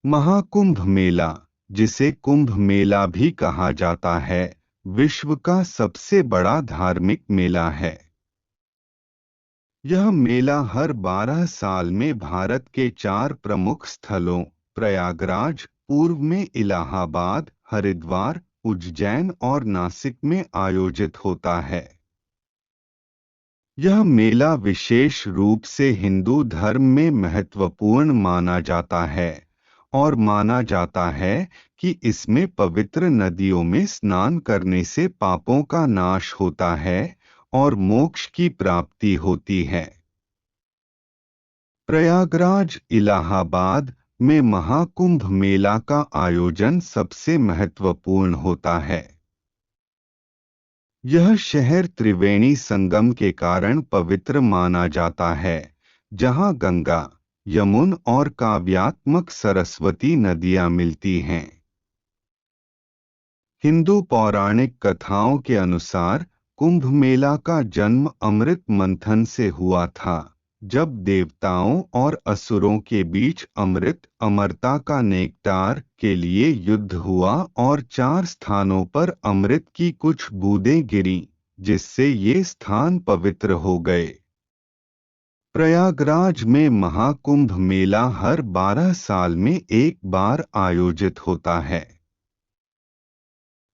महाकुंभ मेला, जिसे कुंभ मेला भी कहा जाता है, विश्व का सबसे बड़ा धार्मिक मेला है। यह मेला हर 12 साल में भारत के 4 प्रमुख स्थलों प्रयागराज, पूर्व में इलाहाबाद, हरिद्वार, उज्जैन और नासिक में आयोजित होता है। यह मेला विशेष रूप से हिंदू धर्म में महत्वपूर्ण माना जाता है और माना जाता है कि इसमें पवित्र नदियों में स्नान करने से पापों का नाश होता है और मोक्ष की प्राप्ति होती है। प्रयागराज, इलाहाबाद में महाकुंभ मेला का आयोजन सबसे महत्वपूर्ण होता है। यह शहर त्रिवेणी संगम के कारण पवित्र माना जाता है, जहां गंगा, यमुना और काव्यात्मक सरस्वती नदियां मिलती हैं। हिंदू पौराणिक कथाओं के अनुसार कुंभ मेला का जन्म अमृत मंथन से हुआ था, जब देवताओं और असुरों के बीच अमृत, अमरता का नेक्टार के लिए युद्ध हुआ और 4 स्थानों पर अमृत की कुछ बूंदें गिरीं, जिससे ये स्थान पवित्र हो गए। प्रयागराज में महाकुंभ मेला हर 12 साल में एक बार आयोजित होता है।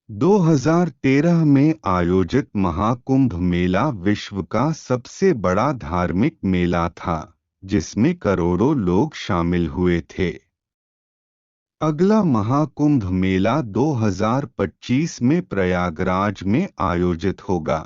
2013 में आयोजित महाकुंभ मेला विश्व का सबसे बड़ा धार्मिक मेला था, जिसमें करोड़ों लोग शामिल हुए थे। अगला महाकुंभ मेला 2025 में प्रयागराज में आयोजित होगा।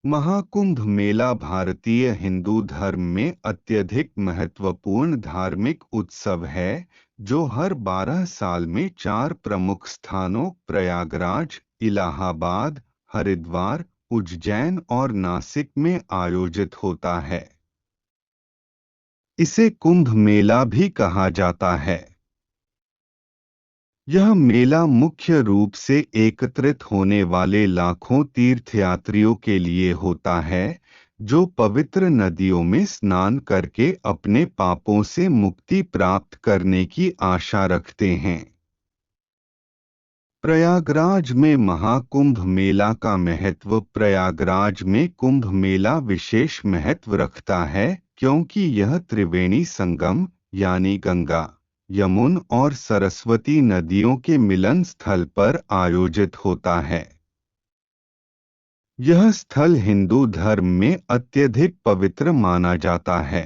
महाकुंभ मेला भारतीय हिंदू धर्म में अत्यधिक महत्वपूर्ण धार्मिक उत्सव है, जो हर 12 साल में 4 प्रमुख स्थानों प्रयागराज, इलाहाबाद, हरिद्वार, उज्जैन और नासिक में आयोजित होता है। इसे कुंभ मेला भी कहा जाता है। यह मेला मुख्य रूप से एकत्रित होने वाले लाखों तीर्थयात्रियों के लिए होता है, जो पवित्र नदियों में स्नान करके अपने पापों से मुक्ति प्राप्त करने की आशा रखते हैं। प्रयागराज में महाकुंभ मेला का महत्व प्रयागराज में कुंभ मेला विशेष महत्व रखता है, क्योंकि यह त्रिवेणी संगम यानी गंगा, यमुना और सरस्वती नदियों के मिलन स्थल पर आयोजित होता है। यह स्थल हिंदू धर्म में अत्यधिक पवित्र माना जाता है।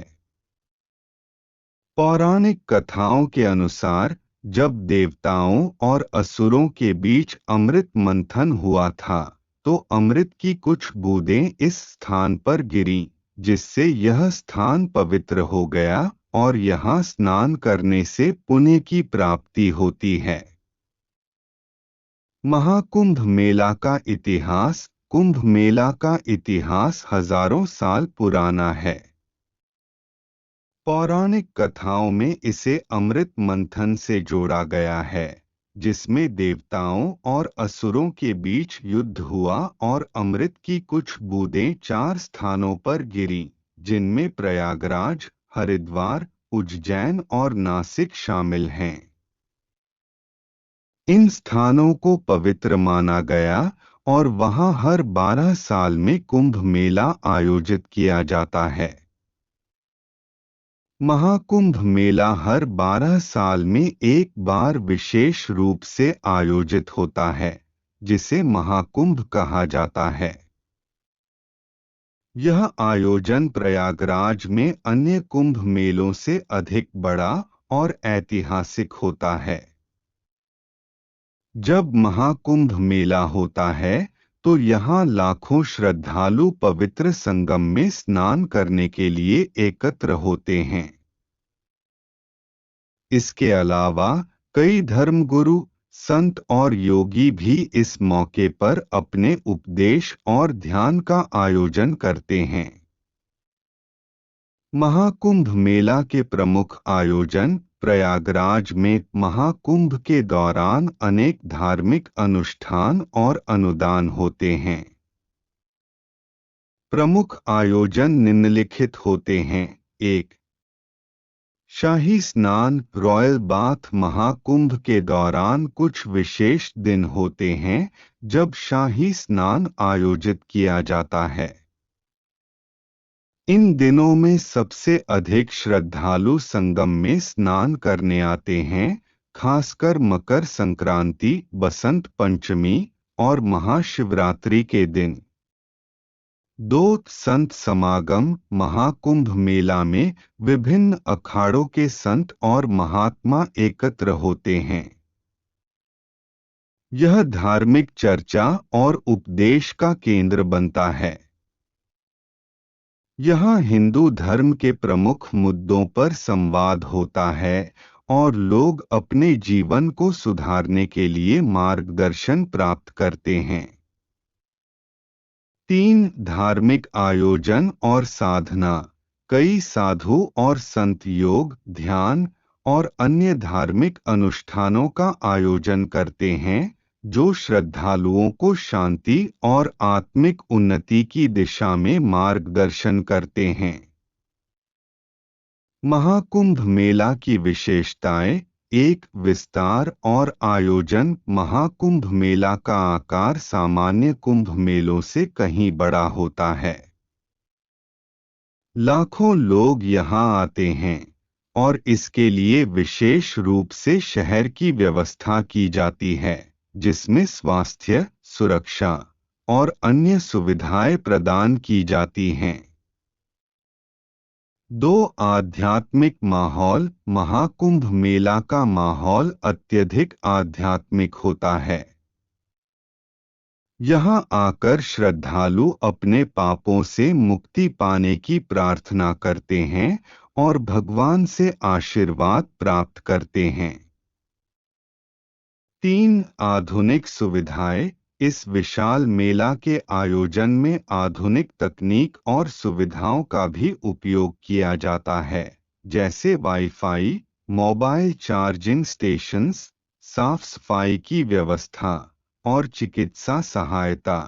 पौराणिक कथाओं के अनुसार, जब देवताओं और असुरों के बीच अमृत मंथन हुआ था, तो अमृत की कुछ बूंदें इस स्थान पर गिरीं, जिससे यह स्थान पवित्र हो गया और यहाँ स्नान करने से पुण्य की प्राप्ति होती है। महाकुंभ मेला का इतिहास कुंभ मेला का इतिहास हजारों साल पुराना है। पौराणिक कथाओं में इसे अमृत मंथन से जोड़ा गया है, जिसमें देवताओं और असुरों के बीच युद्ध हुआ और अमृत की कुछ बूंदें 4 स्थानों पर गिरीं, जिनमें प्रयागराज, हरिद्वार, उज्जैन और नासिक शामिल हैं। इन स्थानों को पवित्र माना गया और वहां हर 12 साल में कुंभ मेला आयोजित किया जाता है। महाकुंभ मेला हर 12 साल में एक बार विशेष रूप से आयोजित होता है, जिसे महाकुंभ कहा जाता है। यह आयोजन प्रयागराज में अन्य कुंभ मेलों से अधिक बड़ा और ऐतिहासिक होता है। जब महाकुंभ मेला होता है, तो यहाँ लाखों श्रद्धालु पवित्र संगम में स्नान करने के लिए एकत्र होते हैं। इसके अलावा कई धर्मगुरु, संत और योगी भी इस मौके पर अपने उपदेश और ध्यान का आयोजन करते हैं। महाकुंभ मेला के प्रमुख आयोजन प्रयागराज में महाकुंभ के दौरान अनेक धार्मिक अनुष्ठान और अनुदान होते हैं। प्रमुख आयोजन निम्नलिखित होते हैं। 1. शाही स्नान रॉयल बाथ महाकुंभ के दौरान कुछ विशेष दिन होते हैं जब शाही स्नान आयोजित किया जाता है। इन दिनों में सबसे अधिक श्रद्धालु संगम में स्नान करने आते हैं, खासकर मकर संक्रांति, बसंत पंचमी और महाशिवरात्रि के दिन। दो संत समागम महाकुंभ मेला में विभिन्न अखाड़ों के संत और महात्मा एकत्र होते हैं। यह धार्मिक चर्चा और उपदेश का केंद्र बनता है। यहाँ हिंदू धर्म के प्रमुख मुद्दों पर संवाद होता है और लोग अपने जीवन को सुधारने के लिए मार्गदर्शन प्राप्त करते हैं। 3 धार्मिक आयोजन और साधना। कई साधु और संत योग, ध्यान और अन्य धार्मिक अनुष्ठानों का आयोजन करते हैं जो श्रद्धालुओं को शांति और आत्मिक उन्नति की दिशा में मार्गदर्शन करते हैं। महाकुंभ मेला की विशेषताएं। 1 विस्तार और आयोजन। महाकुंभ मेला का आकार सामान्य कुंभ मेलों से कहीं बड़ा होता है। लाखों लोग यहाँ आते हैं और इसके लिए विशेष रूप से शहर की व्यवस्था की जाती है, जिसमें स्वास्थ्य, सुरक्षा और अन्य सुविधाएं प्रदान की जाती हैं। 2 आध्यात्मिक माहौल। महाकुंभ मेला का माहौल अत्यधिक आध्यात्मिक होता है। यहाँ आकर श्रद्धालु अपने पापों से मुक्ति पाने की प्रार्थना करते हैं और भगवान से आशीर्वाद प्राप्त करते हैं। 3 आधुनिक सुविधाएं। इस विशाल मेला के आयोजन में आधुनिक तकनीक और सुविधाओं का भी उपयोग किया जाता है, जैसे वाईफाई, मोबाइल चार्जिंग स्टेशंस, साफ सफाई की व्यवस्था और चिकित्सा सहायता।